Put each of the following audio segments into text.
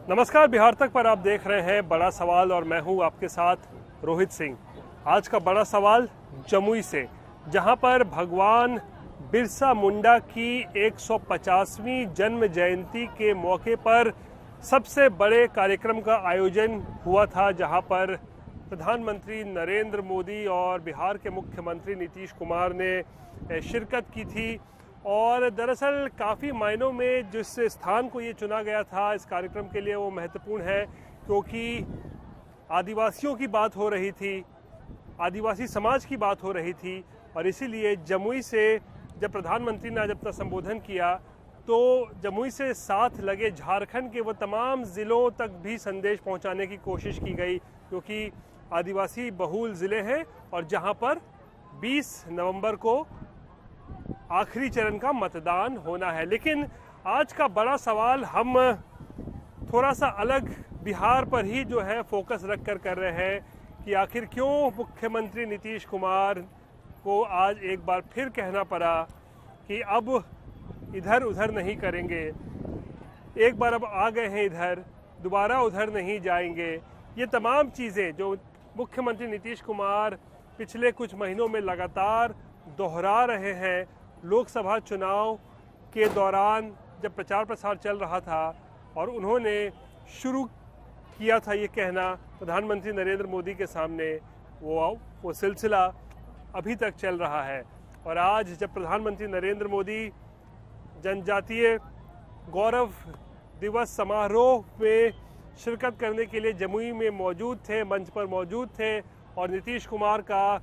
नमस्कार, बिहार तक पर आप देख रहे हैं बड़ा सवाल और मैं हूं आपके साथ रोहित सिंह। आज का बड़ा सवाल जमुई से, जहां पर भगवान बिरसा मुंडा की 150वीं जन्म जयंती के मौके पर सबसे बड़े कार्यक्रम का आयोजन हुआ था, जहां पर प्रधानमंत्री नरेंद्र मोदी और बिहार के मुख्यमंत्री नीतीश कुमार ने शिरकत की थी। और दरअसल काफ़ी मायनों में जिस स्थान को ये चुना गया था इस कार्यक्रम के लिए वो महत्वपूर्ण है, क्योंकि आदिवासियों की बात हो रही थी, आदिवासी समाज की बात हो रही थी। और इसीलिए जमुई से जब प्रधानमंत्री ने आज अपना संबोधन किया तो जमुई से साथ लगे झारखंड के वो तमाम ज़िलों तक भी संदेश पहुंचाने की कोशिश की गई, क्योंकि आदिवासी बहुल ज़िले हैं और जहां पर 20 नवंबर को आखिरी चरण का मतदान होना है। लेकिन आज का बड़ा सवाल हम थोड़ा सा अलग बिहार पर ही जो है फोकस रख कर रहे हैं कि आखिर क्यों मुख्यमंत्री नीतीश कुमार को आज एक बार फिर कहना पड़ा कि अब इधर उधर नहीं करेंगे, एक बार अब आ गए हैं इधर, दोबारा उधर नहीं जाएंगे। ये तमाम चीज़ें जो मुख्यमंत्री नीतीश कुमार पिछले कुछ महीनों में लगातार दोहरा रहे हैं, लोकसभा चुनाव के दौरान जब प्रचार प्रसार चल रहा था और उन्होंने शुरू किया था ये कहना प्रधानमंत्री नरेंद्र मोदी के सामने, वो सिलसिला अभी तक चल रहा है। और आज जब प्रधानमंत्री नरेंद्र मोदी जनजातीय गौरव दिवस समारोह में शिरकत करने के लिए जमुई में मौजूद थे, मंच पर मौजूद थे और नीतीश कुमार का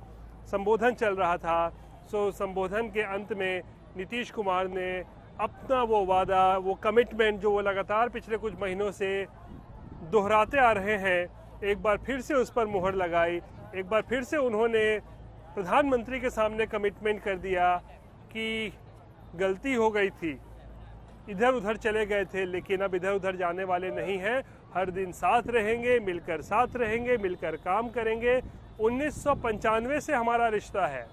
संबोधन चल रहा था, संबोधन के अंत में नीतीश कुमार ने अपना वो वादा, वो कमिटमेंट जो वो लगातार पिछले कुछ महीनों से दोहराते आ रहे हैं, एक बार फिर से उस पर मुहर लगाई। एक बार फिर से उन्होंने प्रधानमंत्री के सामने कमिटमेंट कर दिया कि गलती हो गई थी, इधर उधर चले गए थे, लेकिन अब इधर उधर जाने वाले नहीं हैं, हर दिन साथ रहेंगे, मिलकर साथ रहेंगे, मिलकर काम करेंगे। 1995 से हमारा रिश्ता है।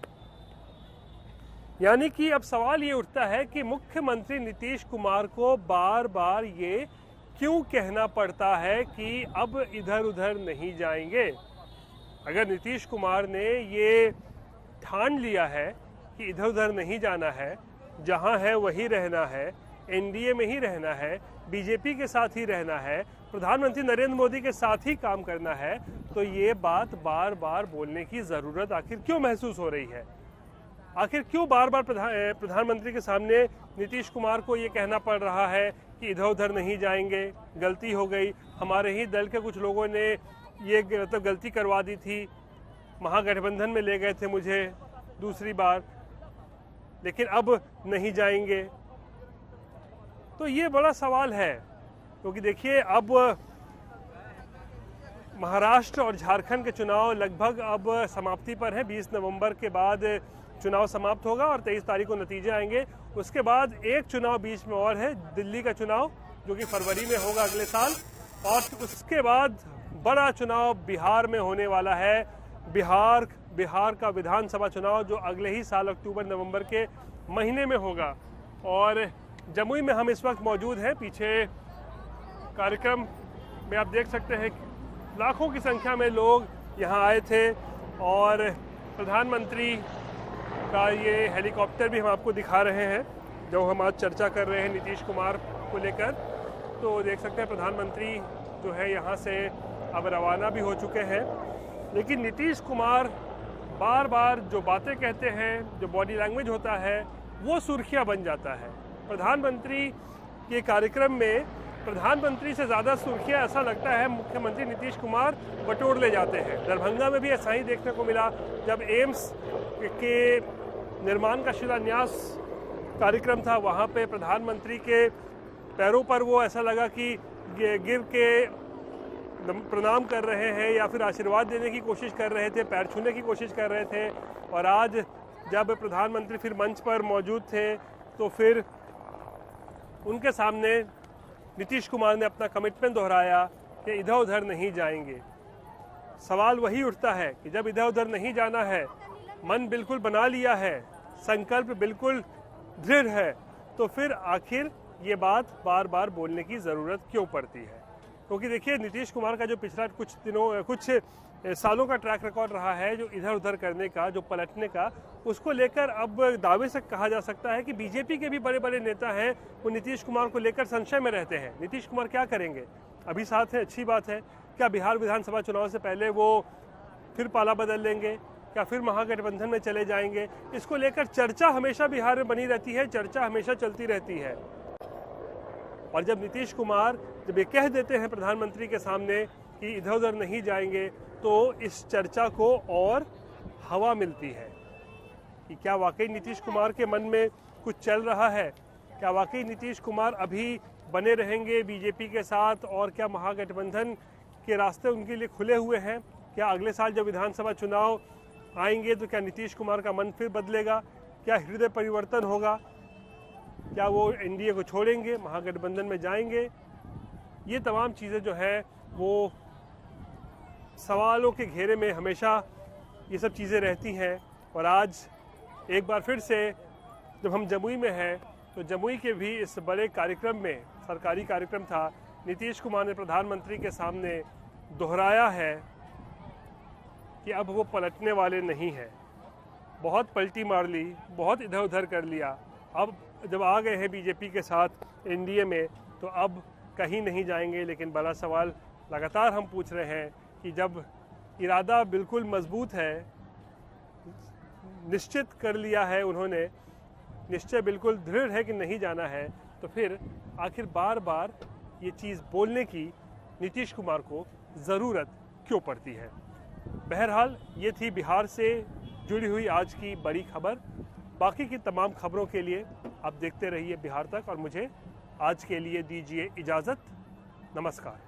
यानी कि अब सवाल ये उठता है कि मुख्यमंत्री नीतीश कुमार को बार बार ये क्यों कहना पड़ता है कि अब इधर उधर नहीं जाएंगे। अगर नीतीश कुमार ने ये ठान लिया है कि इधर उधर नहीं जाना है, जहां है वहीं रहना है, एनडीए में ही रहना है, बीजेपी के साथ ही रहना है, प्रधानमंत्री नरेंद्र मोदी के साथ ही काम करना है, तो ये बात बार बार बोलने की ज़रूरत आखिर क्यों महसूस हो रही है। आखिर क्यों बार बार प्रधानमंत्री के सामने नीतीश कुमार को ये कहना पड़ रहा है कि इधर उधर नहीं जाएंगे, गलती हो गई, हमारे ही दल के कुछ लोगों ने ये गलती करवा दी थी, महागठबंधन में ले गए थे मुझे दूसरी बार, लेकिन अब नहीं जाएंगे। तो ये बड़ा सवाल है, क्योंकि देखिए अब महाराष्ट्र और झारखंड के चुनाव लगभग अब समाप्ति पर हैं। 20 नवंबर के बाद चुनाव समाप्त होगा और 23 तारीख को नतीजे आएंगे। उसके बाद एक चुनाव बीच में और है, दिल्ली का चुनाव, जो कि फरवरी में होगा अगले साल। और उसके बाद बड़ा चुनाव बिहार में होने वाला है, बिहार का विधानसभा चुनाव, जो अगले ही साल अक्टूबर नवंबर के महीने में होगा। और जमुई में हम इस वक्त मौजूद हैं। पीछे कार्यक्रम में आप देख सकते हैं लाखों की संख्या में लोग यहाँ आए थे और प्रधानमंत्री का ये हेलीकॉप्टर भी हम आपको दिखा रहे हैं, जो हम आज चर्चा कर रहे हैं नीतीश कुमार को लेकर। तो देख सकते हैं प्रधानमंत्री जो है यहाँ से अब रवाना भी हो चुके हैं। लेकिन नीतीश कुमार बार बार जो बातें कहते हैं, जो बॉडी लैंग्वेज होता है, वो सुर्खियाँ बन जाता है। प्रधानमंत्री के कार्यक्रम में प्रधानमंत्री से ज़्यादा सुर्खियाँ ऐसा लगता है मुख्यमंत्री नीतीश कुमार बटोर ले जाते हैं। दरभंगा में भी ऐसा ही देखने को मिला, जब एम्स के निर्माण का शिलान्यास कार्यक्रम था, वहाँ पे प्रधानमंत्री के पैरों पर वो ऐसा लगा कि गिर के प्रणाम कर रहे हैं या फिर आशीर्वाद देने की कोशिश कर रहे थे, पैर छूने की कोशिश कर रहे थे। और आज जब प्रधानमंत्री फिर मंच पर मौजूद थे तो फिर उनके सामने नीतीश कुमार ने अपना कमिटमेंट दोहराया कि इधर उधर नहीं जाएंगे। सवाल वही उठता है कि जब इधर उधर नहीं जाना है, मन बिल्कुल बना लिया है, संकल्प बिल्कुल दृढ़ है, तो फिर आखिर ये बात बार बार बोलने की ज़रूरत क्यों पड़ती है। क्योंकि देखिए नीतीश कुमार का जो पिछला कुछ सालों का ट्रैक रिकॉर्ड रहा है जो इधर उधर करने का, जो पलटने का, उसको लेकर अब दावे से कहा जा सकता है कि बीजेपी के भी बड़े बड़े नेता हैं वो नीतीश कुमार को लेकर संशय में रहते हैं। नीतीश कुमार क्या करेंगे? अभी साथ है, अच्छी बात है। क्या बिहार विधानसभा चुनाव से पहले वो फिर पाला बदल लेंगे? क्या फिर महागठबंधन में चले जाएंगे? इसको लेकर चर्चा हमेशा बिहार में बनी रहती है, चर्चा हमेशा चलती रहती है। और जब नीतीश कुमार जब ये कह देते हैं प्रधानमंत्री के सामने कि इधर उधर नहीं जाएंगे, तो इस चर्चा को और हवा मिलती है कि क्या वाकई नीतीश कुमार के मन में कुछ चल रहा है? क्या वाकई नीतीश कुमार अभी बने रहेंगे बीजेपी के साथ? और क्या महागठबंधन के रास्ते उनके लिए खुले हुए हैं? क्या अगले साल जब विधानसभा चुनाव आएंगे तो क्या नीतीश कुमार का मन फिर बदलेगा? क्या हृदय परिवर्तन होगा? क्या वो एनडीए को छोड़ेंगे, महागठबंधन में जाएंगे? ये तमाम चीज़ें जो है वो सवालों के घेरे में हमेशा ये सब चीज़ें रहती हैं। और आज एक बार फिर से जब हम जमुई में हैं तो जमुई के भी इस बड़े कार्यक्रम में, सरकारी कार्यक्रम था, नीतीश कुमार ने प्रधानमंत्री के सामने दोहराया है कि अब वो पलटने वाले नहीं हैं। बहुत पलटी मार ली, बहुत इधर उधर कर लिया, अब जब आ गए हैं बीजेपी के साथ एनडीए में तो अब कहीं नहीं जाएंगे। लेकिन बड़ा सवाल लगातार हम पूछ रहे हैं कि जब इरादा बिल्कुल मजबूत है, निश्चित कर लिया है उन्होंने, निश्चय बिल्कुल दृढ़ है कि नहीं जाना है, तो फिर आखिर बार बार ये चीज़ बोलने की नीतीश कुमार को ज़रूरत क्यों पड़ती है? बहरहाल ये थी बिहार से जुड़ी हुई आज की बड़ी खबर। बाकी की तमाम खबरों के लिए आप देखते रहिए बिहार तक और मुझे आज के लिए दीजिए इजाज़त। नमस्कार।